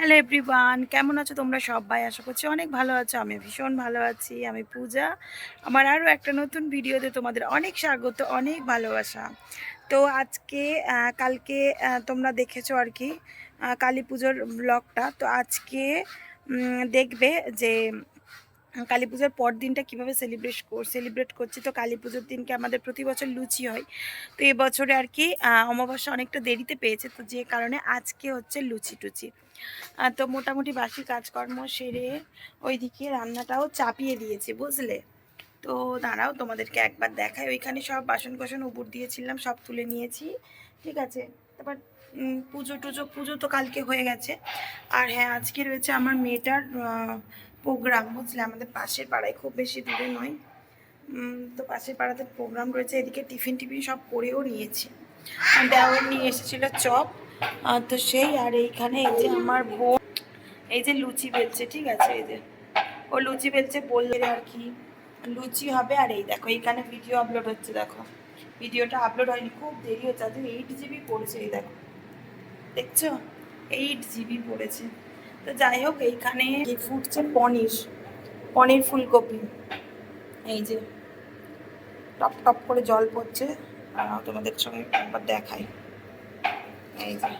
Hello everyone, কেমন আছো তোমরা সবাই? আশা করছি অনেক ভালো আছো। আমি ভীষণ ভালো আছি। আমি পূজা। আমার আরও একটা নতুন ভিডিওতে তোমাদের অনেক স্বাগত, অনেক ভালোবাসা। তো আজকে কালকে তোমরা দেখেছো আর কি কালী পুজোর ব্লগটা। তো আজকে দেখবে যে কালী পুজোর পর দিনটা কীভাবে সেলিব্রেট করছি। তো কালী পুজোর দিনকে আমাদের প্রতি বছর লুচি হয়। তো এবছরে আর কি অমাবস্যা অনেকটা দেরিতে পেয়েছে, তো যে কারণে আজকে হচ্ছে লুচি টুচি। তো মোটামুটি বাকি কাজকর্ম সেরে ওইদিকে রান্নাটাও চাপিয়ে দিয়েছি, বুঝলে। তো দাঁড়াও তোমাদেরকে একবার দেখাই। ওইখানে সব বাসন কোসন উপর দিয়েছিলাম, সব তুলে নিয়েছি, ঠিক আছে। তারপর পুজো তো কালকে হয়ে গেছে। আর হ্যাঁ, আজকে রয়েছে আমার মেয়েটার প্রোগ্রাম, বুঝলে। আমাদের পাশের পাড়ায়, খুব বেশি দূরে নয়। তো পাশের পাড়াতে প্রোগ্রাম রয়েছে। এদিকে টিফিন সব করেও নিয়েছি। দেওয়ার নিয়ে এসেছিল চপ, তো সেই। আর এইখানে এই যে আমার বোন এই যে লুচি বেলছে, ঠিক আছে। এই যে ও লুচি বেলছে, বললে আর কি লুচি হবে। আর এই দেখো এইখানে ভিডিও আপলোড হচ্ছে, দেখো ভিডিওটা আপলোড হয়নি, খুব দেরি হচ্ছে। আজ 8 GB পড়েছে, এই দেখো, দেখছো 8 GB পড়েছে। তো যাই হোক, এইখানে ফুটছে পনির ফুলকপি। এই যে টপ টপ করে জল পড়ছে, তোমাদের সঙ্গে একবার দেখাই। এই যে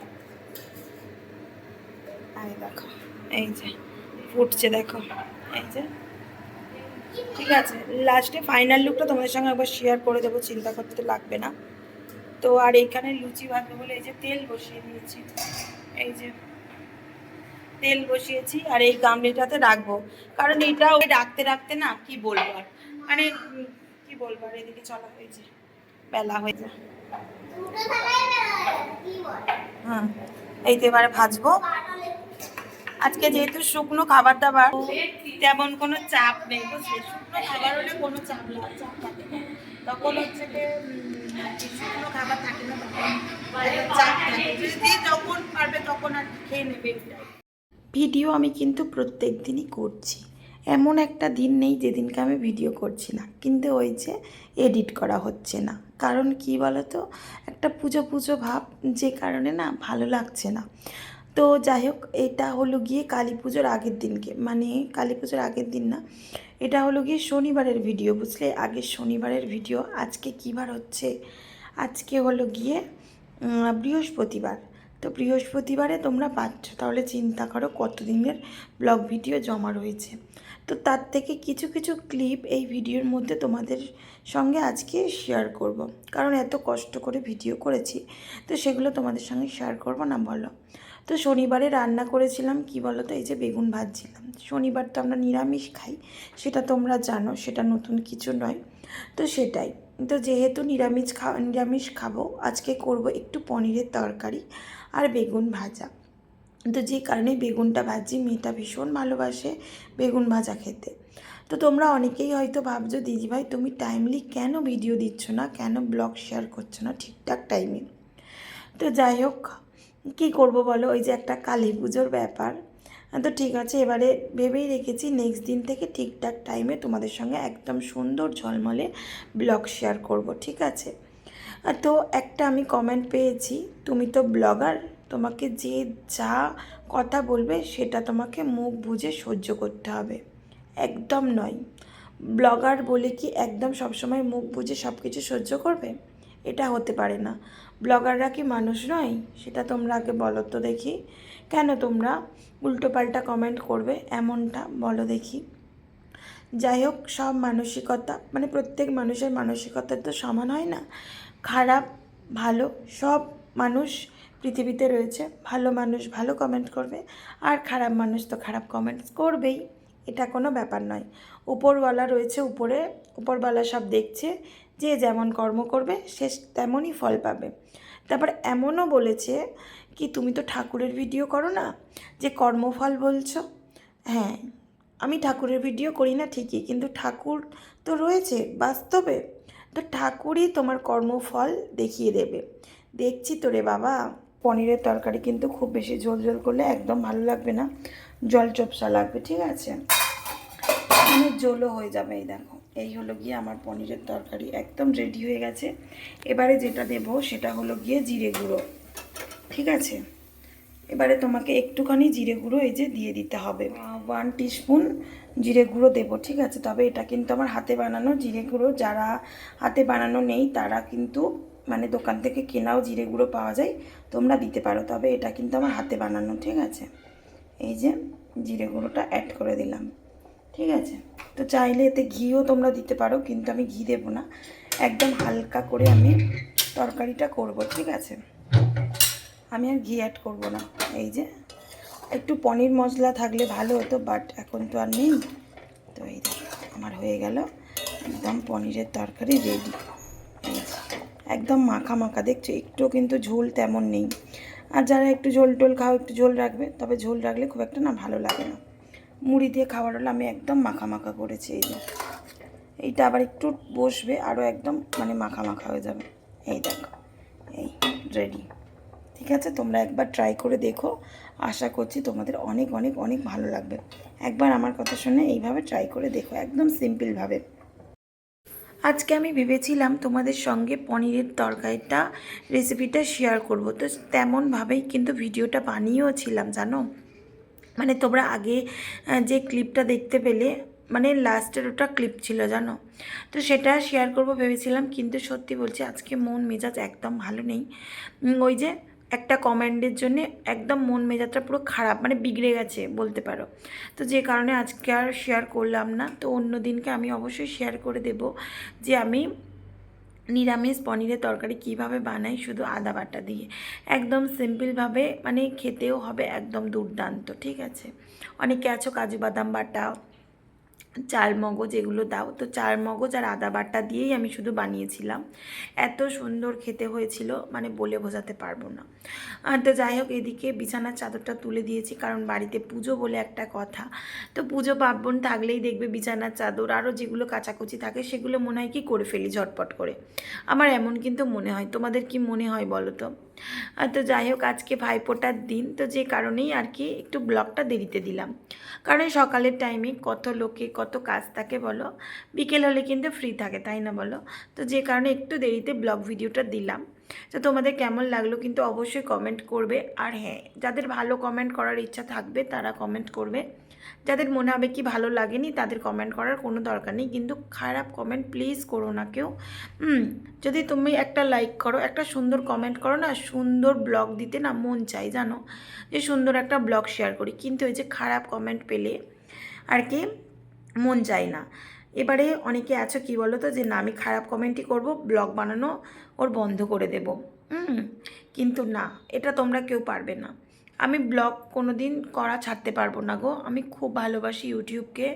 এই দেখো, এই যে ফুটছে, দেখো এই যে, ঠিক আছে। লাস্টে ফাইনাল লুকটা তোমাদের সঙ্গে একবার শেয়ার করে দেবো, চিন্তা করতে লাগবে না। তো আর এইখানে লুচি ভাজবো বলে এই যে তেল বসিয়ে দিয়েছি, এই যে তেল বসিয়েছি। আর এই গামলিটাতে রাখবো, কারণ এটা ওই রাখতে রাখতে না, কি বলবো আর, মানে কি বলবো আর। এদিকে চলা হয়েছে, বেলা হয়ে যায়। হ্যাঁ, এই তো এবারে ভাজবো। আজকে যেহেতু শুকনো খাবার দাবার, তেমন কোনো চাপ নেই, বুঝলে। শুকনো খাবার হলে কোনো চাপ থাকে না, তখন হচ্ছে যে শুকনো খাবার থাকে না, তখন চাপ থাকে। যে যখন পারবে তখন আর খেয়ে নেবে। ভিডিও আমি কিন্তু প্রত্যেক দিনই করছি, এমন একটা দিন নেই যেদিনকে আমি ভিডিও করছি না। কিন্তু ওই যে এডিট করা হচ্ছে না, কারণ কি বলো তো, একটা পুজো পুজো ভাব, যে কারণে না ভালো লাগছে না। তো যাই হোক, এটা হলো গিয়ে কালী পুজোর আগের দিনকে, মানে কালী পুজোর আগের দিন না, এটা হলো গিয়ে শনিবারের ভিডিও, বুঝলে। আগের শনিবারের ভিডিও। আজকে কী বার হচ্ছে? আজকে হলো গিয়ে বৃহস্পতিবার। তো বৃহস্পতিবারে তোমরা পাচ্ছ, তাহলে চিন্তা করো কতদিনের ব্লগ ভিডিও জমা রয়েছে। তো তার থেকে কিছু কিছু ক্লিপ এই ভিডিওর মধ্যে তোমাদের সঙ্গে আজকে শেয়ার করব, কারণ এত কষ্ট করে ভিডিও করেছি, তো সেগুলো তোমাদের সঙ্গে শেয়ার করব না, বলো। তো শনিবারে রান্না করেছিলাম কি বলো তো, এই যে বেগুন ভাজছিলাম। শনিবার তো আমরা নিরামিষ খাই, সেটা তোমরা জানো, সেটা নতুন কিছু নয়। তো সেটাই। তো যেহেতু নিরামিষ খাবো, আজকে করব একটু পনিরের তরকারি আর বেগুন ভাজা। তো যে কারণে বেগুনটা ভাজি, মেয়েটা ভীষণ ভালোবাসে বেগুন ভাজা খেতে। তো তোমরা অনেকেই হয়তো ভাবছো, দিদিভাই তুমি টাইমলি কেন ভিডিও দিচ্ছ না, কেন ব্লগ শেয়ার করছো না ঠিকঠাক টাইমে। তো যাই হোক, কী করবো বলো, ওই যে একটা কালী পুজোর ব্যাপার। তো ঠিক আছে, এবারে ভেবেই রেখেছি নেক্সট দিন থেকে ঠিকঠাক টাইমে তোমাদের সঙ্গে একদম সুন্দর ঝলমলে ব্লগ শেয়ার করব, ঠিক আছে। তো একটা আমি কমেন্ট পেয়েছি, তুমি তো ব্লগার, তোমাকে যে যা কথা বলবে সেটা তোমাকে মুখ বুজে সহ্য করতে হবে। একদম নয়। ব্লগার বলে কি একদম সবসময় মুখ বুজে সব কিছু সহ্য করবে? এটা হতে পারে না। ব্লগাররা কি মানুষ নয়? সেটা তোমরা আগে বলো তো দেখি। কেন তোমরা উল্টোপাল্টা কমেন্ট করবে এমনটা, বলো দেখি। যাই হোক, সব মানসিকতা, মানে প্রত্যেক মানুষের মানসিকতা তো সমান হয় না। খারাপ ভালো সব মানুষ পৃথিবীতে রয়েছে। ভালো মানুষ ভালো কমেন্ট করবে, আর খারাপ মানুষ তো খারাপ কমেন্টস করবেই। এটা কোনো ব্যাপার নয়। উপরওয়ালা রয়েছে উপরে, উপরওয়ালা সব দেখছে। যে যেমন কর্ম করবে সে তেমনই ফল পাবে। তারপর এমনও বলেছে কি, তুমি তো ঠাকুরের ভিডিও করো না, যে কর্মফল বলছো। হ্যাঁ, আমি ঠাকুরের ভিডিও করি না ঠিকই, কিন্তু ঠাকুর তো রয়েছে বাস্তবে। তো ঠাকুরই তোমার কর্মফল দেখিয়ে দেবে। দেখছি তো রে বাবা। পনিরের তরকারি কিন্তু খুব বেশি ঝোল ঝোল করলে একদম ভালো লাগবে না, জল চপসা লাগবে, ঠিক আছে। অনেক ঝোলও হয়ে যাবে। এই দেখো, এই হলো গিয়ে আমার পনিরের তরকারি একদম রেডি হয়ে গেছে। এবারে যেটা দেবো সেটা হলো গিয়ে জিরে গুঁড়ো, ঠিক আছে। এবারে তোমাকে একটুখানি জিরে গুঁড়ো এই যে দিয়ে দিতে হবে, 1 টিস্পুন জিরে গুঁড়ো দেবো, ঠিক আছে। তবে এটা কিন্তু আমার হাতে বানানো জিরে গুঁড়ো, যারা হাতে বানানো নেই তারা কিন্তু মানে দোকান থেকে কেনাও জিরে গুঁড়ো পাওয়া যায়, তোমরা দিতে পারো। তবে এটা কিন্তু আমার হাতে বানানো, ঠিক আছে। এই যে জিরে গুঁড়োটা অ্যাড করে দিলাম, ঠিক আছে। তো চাইলে এতে ঘিও তোমরা দিতে পারো, কিন্তু আমি ঘি দেবো না, একদম হালকা করে আমি তরকারিটা করব, ঠিক আছে। আমি আর ঘি অ্যাড করব না। এই যে একটু পনির মশলা থাকলে ভালো হতো, বাট এখন তো আর নেই। তো এই দেখো আমার হয়ে গেল একদম পনিরের তরকারি রেডি। এই যে একদম মাখা মাখা, দেখছো একটু কিন্তু ঝোল তেমন নেই। আর যারা একটু ঝোল টোল খাও একটু ঝোল রাখবে, তবে ঝোল রাখলে খুব একটা না ভালো লাগে না। মুড়ি দিয়ে খাওয়ার হলে আমি একদম মাখা মাখা করেছি। এই যে এইটা আবার একটু বসবে, আরও একদম মানে মাখা মাখা হয়ে যাবে। এই দেখো এই রেডি, ঠিক আছে। তোমরা একবার ট্রাই করে দেখো, আশা করছি তোমাদের অনেক অনেক অনেক ভালো লাগবে। একবার আমার কথা শুনে এইভাবে ট্রাই করে দেখো, একদম সিম্পলভাবে। আজকে আমি ভেবেছিলাম তোমাদের সঙ্গে পনিরের তরকারিটা রেসিপিটা শেয়ার করব, তো তেমনভাবেই কিন্তু ভিডিওটা বানিয়েও ছিলাম জানো। মানে তোমরা আগে যে ক্লিপটা দেখতে পেলে, মানে লাস্টের ওটা ক্লিপ ছিল জানো, তো সেটা শেয়ার করব ভেবেছিলাম, কিন্তু সত্যি বলছি আজকে মন মেজাজ একদম ভালো নেই। ওই যে একটা কমেন্টের জন্যে একদম মন মেজাজটা পুরো খারাপ, মানে বিগড়ে গেছে বলতে পারো। তো যে কারণে আজকে আর শেয়ার করলাম না। তো অন্য দিনকে আমি অবশ্যই শেয়ার করে দেব যে আমি নিরামিষ পনিরের তরকারি কিভাবে বানাই, শুধু আদা বাটা দিয়ে, একদম সিম্পলভাবে, মানে খেতেও হবে একদম দুর্দান্ত, ঠিক আছে। অনেকে আছো কাজু বাদাম বাটা, চাল মগজ এগুলো দাও, তো চাল মগজ আর আদা বাটা দিয়েই আমি শুধু বানিয়েছিলাম। এত সুন্দর খেতে হয়েছিল, মানে বলে বোঝাতে পারবো না। তো যাই হোক, এদিকে বিছানার চাদরটা তুলে দিয়েছি, কারণ বাড়িতে পুজো বলে একটা কথা। তো পুজো পার্বণ থাকলেই দেখবে বিছানার চাদর আরও যেগুলো কাচাকুচি থাকে সেগুলো মনে হয় কি করে ফেলি ঝটপট করে। আমার এমন কিন্তু মনে হয়, তোমাদের কি মনে হয় বলো তো। তো যাই হোক, আজকে ভাইফোঁটার দিন, তো যে কারণেই আর কি একটু ব্লগটা দেরিতে দিলাম, কারণ সকালের টাইমে কত লোকে কত কাজ থাকে বলো, বিকেল হলে কিন্তু ফ্রি থাকে, তাই না বলো। তো যে কারণে একটু দেরিতে ব্লগ ভিডিওটা দিলাম। তো তোমাদের কেমন লাগলো কিন্তু অবশ্যই কমেন্ট করবে। আর হ্যাঁ, যাদের ভালো কমেন্ট করার ইচ্ছা থাকবে তারা কমেন্ট করবে, যাদের মনে হবে কি ভালো লাগেনি তাদের কমেন্ট করার কোনো দরকার নেই, কিন্তু খারাপ কমেন্ট প্লিজ করো না কেউ। যদি তুমি একটা লাইক করো, একটা সুন্দর কমেন্ট করো না, সুন্দর ব্লগ দিতে না মন চাই জানো, যে সুন্দর একটা ব্লগ শেয়ার করি, কিন্তু এই যে খারাপ কমেন্ট পেলে আর কি মন চাই না। এবারে অনেকে আছো কি বলো তো, যে না আমি খারাপ কমেন্টই করব, ব্লগ বানানো ওর বন্ধ করে দেব। কিন্তু না, এটা তোমরা কেউ পারবে না। আমি ব্লগ কোনো দিন করা ছাড়তে পারবো না গো। আমি খুব ভালোবাসি ইউটিউবকে,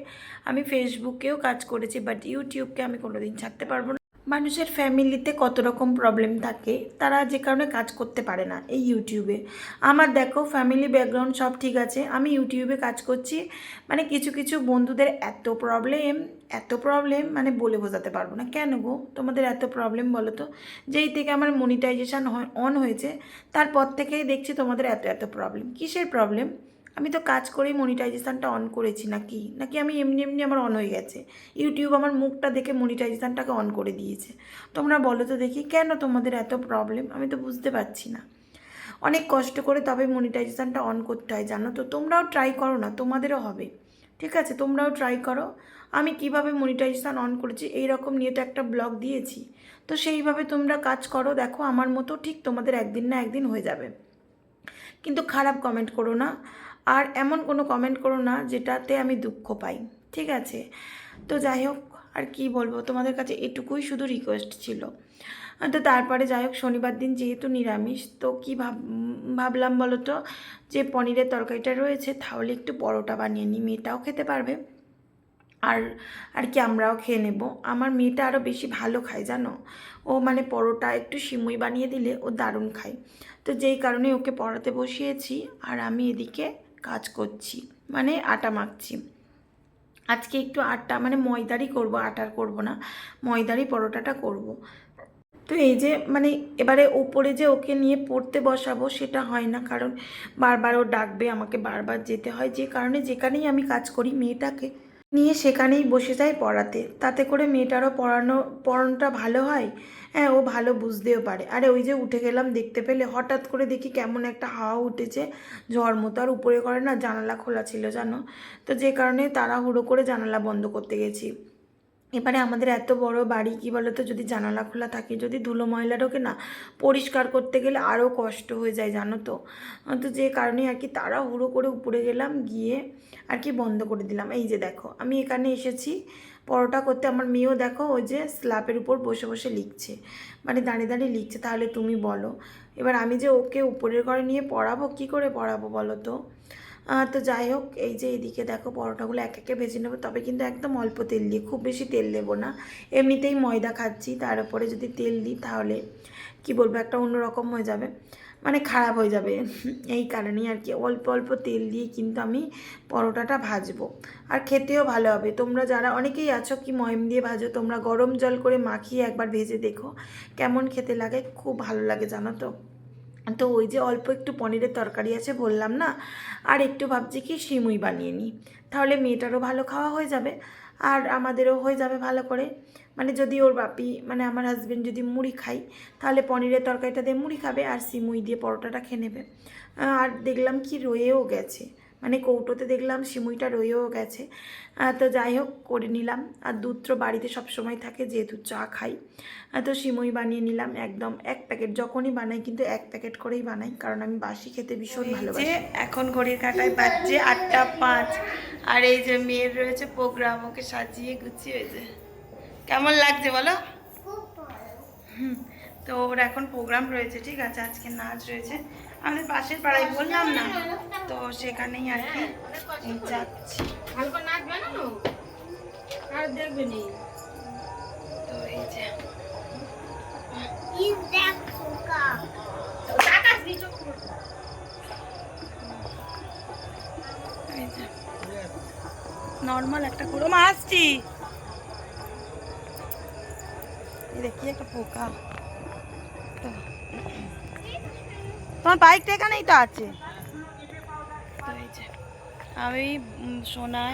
আমি ফেসবুকেও কাজ করেছি, বাট ইউটিউবকে আমি কোনো দিন ছাড়তে পারবো না। মানুষের ফ্যামিলিতে কত রকম প্রবলেম থাকে, তারা যে কারণে কাজ করতে পারে না এই ইউটিউবে। আমার দেখো ফ্যামিলি ব্যাকগ্রাউন্ড সব ঠিক আছে, আমি ইউটিউবে কাজ করছি, মানে কিছু কিছু বন্ধুদের এত প্রবলেম, এত প্রবলেম, মানে বলে বোঝাতে পারবো না। কেন গো তোমাদের এত প্রবলেম বলো তো? যেই থেকে আমার মনিটাইজেশান অন হয়েছে তারপর থেকেই দেখছি তোমাদের এত এত প্রবলেম। কিসের প্রবলেম? আমি তো কাজ করেই মনিটাইজেশানটা অন করেছি, নাকি নাকি আমি এমনি এমনি আমার অন হয়ে গেছে? ইউটিউব আমার মুখটা দেখে মনিটাইজেশানটাকে অন করে দিয়েছে। তোমরা বলো তো দেখি, কেন তোমাদের এত প্রবলেম? আমি তো বুঝতে পারছি না। অনেক কষ্ট করে তবে মনিটাইজেশানটা অন করতে হয় জানো তো। তোমরাও ট্রাই করো না, তোমাদেরও হবে, ঠিক আছে। তোমরাও ট্রাই করো। আমি কিভাবে মনিটাইজেশান অন করেছি এই রকম নিয়ে তো একটা ব্লগ দিয়েছি, তো সেইভাবে তোমরা কাজ করো, দেখো আমার মতো ঠিক তোমাদের একদিন না একদিন হয়ে যাবে। কিন্তু খারাপ কমেন্ট করো না, আর এমন কোনো কমেন্ট করো না যেটাতে আমি দুঃখ পাই, ঠিক আছে। তো যাই হোক, আর কি বলবো তোমাদের কাছে, এটুকুই শুধু রিকোয়েস্ট ছিল। তো তারপরে যাই হোক, শনিবার দিন যেহেতু নিরামিষ, তো কী ভাবলাম বলো তো, যে পনিরের তরকারিটা রয়েছে তাহলে একটু পরোটা বানিয়ে নিই, মেয়েটাও খেতে পারবে, আর আর কি আমরাও খেয়ে নেব। আমার মেয়েটা আরও বেশি ভালো খায় জানো, ও মানে পরোটা একটু সিমুই বানিয়ে দিলে ও দারুণ খায়। তো যেই কারণে ওকে পড়াতে বসিয়েছি, আর আমি এদিকে কাজ করছি, মানে আটা মাখছি। আজকে একটু আটা মানে ময়দারই করব, আটার করব না, ময়দারই পরোটাটা করব। তো এই যে মানে এবারে ওপরে যে ওকে নিয়ে পড়তে বসাবো সেটা হয় না, কারণ বারবার ও ডাকবে, আমাকে বারবার যেতে হয়, যে কারণে যেখানেই আমি কাজ করি মেয়েটাকে নিয়ে সেখানেই বসে যায় পড়াতে, তাতে করে মেয়েটারও পড়ানোটা ভালো হয়। হ্যাঁ, ও ভালো বুঝতেও পারে। আরে ওই যে উঠে গেলাম, দেখতে পেলে হঠাৎ করে দেখি কেমন একটা হাওয়া উঠেছে, ঝড় মতো। আর উপরে করে না জানালা খোলা ছিল জানো, তো যে কারণে তাড়াহুড়ো করে জানালা বন্ধ করতে গেছি। এবারে আমাদের এত বড় বাড়ি, কি বলতো, যদি জানালা খোলা থাকে, যদি ধুলো ময়লা ঢোকে না, পরিষ্কার করতে গেলে আরও কষ্ট হয়ে যায় জানো তো। তো যে কারণে আর কি তাড়াহুড়ো করে উপরে গেলাম, গিয়ে আর কি বন্ধ করে দিলাম। এই যে দেখো আমি এখানে এসেছি পরোটা করতে, আমার মেয়েও দেখো ওই যে স্ল্যাপের উপর বসে বসে লিখছে, মানে দাঁড়িয়ে দাঁড়িয়ে লিখছে। তাহলে তুমি বলো, এবার আমি যে ওকে উপরের ঘরে নিয়ে পড়াবো, কি করে পড়াবো বলো তো। তো যাই হোক, এই যে এদিকে দেখো পরোটাগুলো এক একে ভেজে নেবো, তবে কিন্তু একদম অল্প তেল দিয়ে, খুব বেশি তেল দেবো না। এমনিতেই ময়দা খাচ্ছি, তার উপরে যদি তেল দিই তাহলে কি বলবো, একটা অন্যরকম হয়ে যাবে, মানে খারাপ হয়ে যাবে। এই কারণেই আর কি অল্প অল্প তেল দিয়ে কিন্তু আমি পরোটাটা ভাজবো, আর খেতেও ভালো হবে। তোমরা যারা অনেকেই আছো কি ময়ম দিয়ে ভাজো, তোমরা গরম জল করে মাখিয়ে একবার ভেজে দেখো কেমন খেতে লাগে, খুব ভালো লাগে জানো তো। তো ওই যে অল্প একটু পনিরের তরকারি আছে বললাম না, আর একটু ভাবছি কি সিমুই বানিয়ে নিই, তাহলে মেয়েটারও ভালো খাওয়া হয়ে যাবে আর আমাদেরও হয়ে যাবে ভালো করে। মানে যদি ওর বাপি, মানে আমার হাজব্যান্ড যদি মুড়ি খাই, তাহলে পনিরের তরকারিটা দিয়ে মুড়ি খাবে আর সিমুই দিয়ে পরোটাটা খেয়ে নেবে। আর দেখলাম কি রয়েও গেছে, মানে কৌটোতে দেখলাম সিমুইটা রয়েও গেছে। তো যাই হোক করে নিলাম। আর দুধ তো বাড়িতে সবসময় থাকে, যেহেতু চা খাই। তো সিমুই বানিয়ে নিলাম, একদম এক প্যাকেট, যখনই বানাই কিন্তু এক প্যাকেট করেই বানাই, কারণ আমি বাসি খেতে ভীষণ ভালোবাসি। এখন ঘড়ির কাঁটায় বাজছে 8টা 5, আর এই যে মেয়ের রয়েছে প্রোগ্রাম, ওকে সাজিয়ে গুছিয়ে হয়েছে। কেমন লাগছে বলো? তো ওর এখন প্রোগ্রাম রয়েছে, ঠিক আছে, আজকে নাচ রয়েছে আমাদের পাশের পাড়ায়, বললাম না, তো সেখানেই আর কি যাচ্ছি। তো এই যে নর্মাল একটা করে আসছি, দেখি একটা পোকা। তো তোমার বাইকটা এখানেই তো আছে। তো এই যে আমি সোনাই,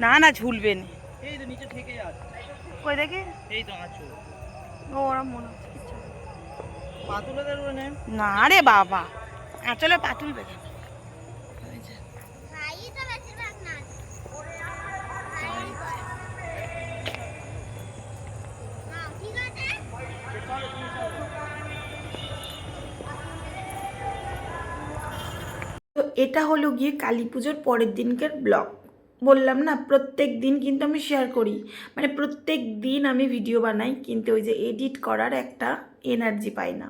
না না ঝুলবে না, এই তো নিচে থেকে যাচ্ছে, কই দেখি, এই তো আছো। ও ওরা মনে হচ্ছে কিছু পাতুলে দেবে না রে বাবা, আঁচলে পাতুল বেঁধে। তো এটা হলো গিয়ে কালী পুজোর পরের দিনকার ব্লগ। বললাম না প্রত্যেক দিন কিন্তু আমি শেয়ার করি, মানে প্রত্যেক দিন আমি ভিডিও বানাই, কিন্তু ওই যে এডিট করার একটা এনার্জি পাই না।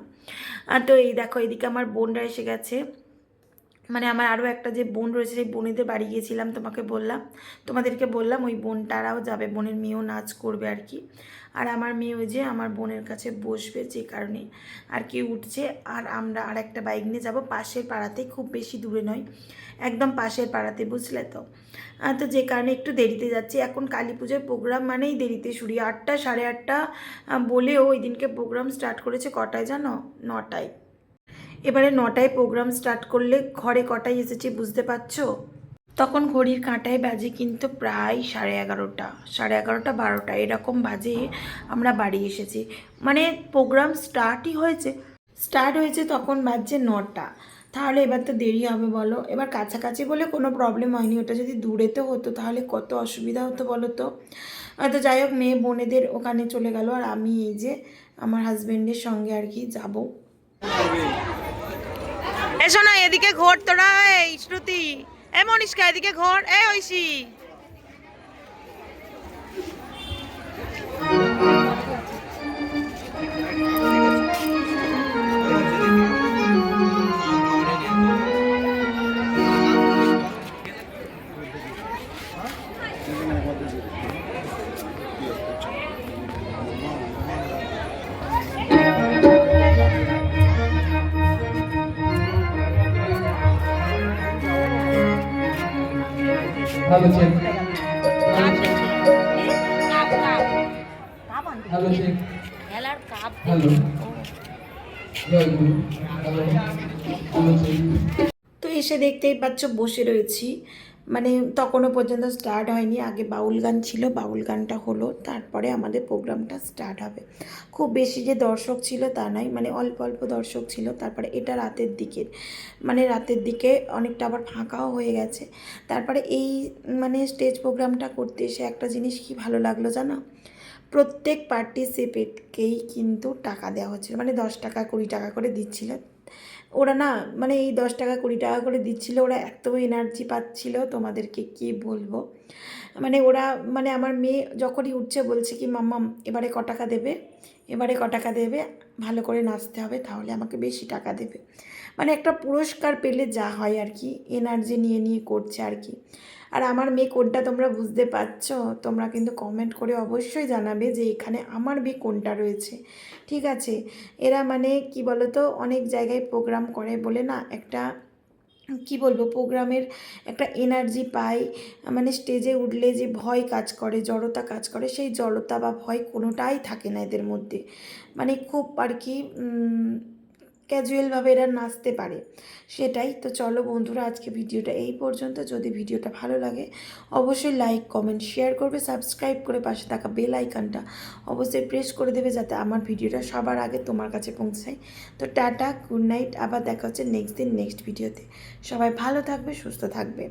তো এই দেখো এদিকে আমার বোনরা এসে গেছে, মানে আমার আরও একটা যে বোন রয়েছে, সেই বোনেদের বাড়ি গিয়েছিলাম, তোমাদেরকে বললাম ওই বোনটারাও যাবে, বোনের মেয়েও নাচ করবে আর কি। আর আমার মেয়ে ওই যে আমার বোনের কাছে বসবে, যে কারণে আর কি উঠছে। আর আমরা আর একটা বাইক নিয়ে যাবো পাশের পাড়াতে, খুব বেশি দূরে নয়, একদম পাশের পাড়াতে, বুঝলে তো। তো যে কারণে একটু দেরিতে যাচ্ছি। এখন কালী পুজোর প্রোগ্রাম মানেই দেরিতে শুরু, 8টা 8:30 বলেও ওই দিনকে প্রোগ্রাম স্টার্ট করেছে কটায় জানো? 9টায়। এবারে 9টায় প্রোগ্রাম স্টার্ট করলে ঘরে কটায় এসেছি বুঝতে পারছো? তখন ঘড়ির কাঁটায় বাজে কিন্তু প্রায় 11:30, 11:30 12টা এরকম বাজে আমরা বাড়ি এসেছি। মানে প্রোগ্রাম স্টার্ট হয়েছে তখন বাজছে 9টা, তাহলে এবার তো দেরি হবে বলো। এবার কাছাকাছি বলে কোনো প্রবলেম হয়নি, ওটা যদি দূরেতে হতো তাহলে কত অসুবিধা হতো বলো তো। তো যাই হোক মেয়ে বোনেদের ওখানে চলে গেল, আর আমি এই যে আমার হাজব্যান্ডের সঙ্গে আর কি যাবো। এসো না এদিকে ঘোর তোরা, এই শ্রুতি, এ মনিষ্কা এদিকে ঘোর, এ Oishi. Hello, check. Hello, check. Hello. Very good. Hello. Hello, check. তো এসে দেখতেই পাচ্ছ বসে রয়েছি, মানে তখনও পর্যন্ত স্টার্ট হয়নি, আগে বাউল গান ছিল, বাউল গানটা হলো, তারপরে আমাদের প্রোগ্রামটা স্টার্ট হবে। খুব বেশি যে দর্শক ছিল তা নয়, মানে অল্প অল্প দর্শক ছিল। তারপরে এটা রাতের দিকের, মানে রাতের দিকে অনেকটা আবার ফাঁকাও হয়ে গেছে। তারপরে এই মানে স্টেজ প্রোগ্রামটা করতে এসে একটা জিনিস কি ভালো লাগলো জানো, প্রত্যেক পার্টিসিপেটকেই কিন্তু টাকা দেওয়া হচ্ছিল, মানে 10 টাকা 20 টাকা করে দিচ্ছিল ওরা না, মানে এই 10 টাকা 20 টাকা করে দিচ্ছিল, ওরা এত এনার্জি পাচ্ছিল তোমাদেরকে কি বলবো। মানে ওরা, মানে আমার মেয়ে যখনই উঠছে বলছে কি মাম্মাম এবারে ক টাকা দেবে, এবারে ক টাকা দেবে, ভালো করে নাচতে হবে তাহলে আমাকে বেশি টাকা দেবে। মানে একটা পুরস্কার পেলে যা হয় আর কি, এনার্জি নিয়ে নিয়ে করছে আর কি। আর আমার মেয়ে কোনটা তোমরা বুঝতে পারছো, তোমরা কিন্তু কমেন্ট করে অবশ্যই জানাবে যে এখানে আমার মেয়ে কোনটা রয়েছে, ঠিক আছে। এরা মানে কি বলো তো, অনেক জায়গায় প্রোগ্রাম করে বলে না একটা, কি বলবো, প্রোগ্রামের একটা এনার্জি পাই, মানে স্টেজে উঠলে যে ভয় কাজ করে, জড়তা কাজ করে, সেই জড়তা বা ভয় কোনোটাই থাকে না এদের মধ্যে। মানে খুব আর কি ক্যাজুয়ালভাবে এরা নাচতে পারে, সেটাই তো। চলো বন্ধুরা, আজকে ভিডিওটা এই পর্যন্ত। যদি ভিডিওটা ভালো লাগে অবশ্যই লাইক কমেন্ট শেয়ার করবে, সাবস্ক্রাইব করে পাশে থাকা বেল আইকনটা অবশ্যই প্রেস করে দেবে যাতে আমার ভিডিওটা সবার আগে তোমার কাছে পৌঁছায়। তো টাটা, গুড নাইট, আবার দেখা হচ্ছে নেক্সট দিন নেক্সট ভিডিওতে। সবাই ভালো থাকবে, সুস্থ থাকবে।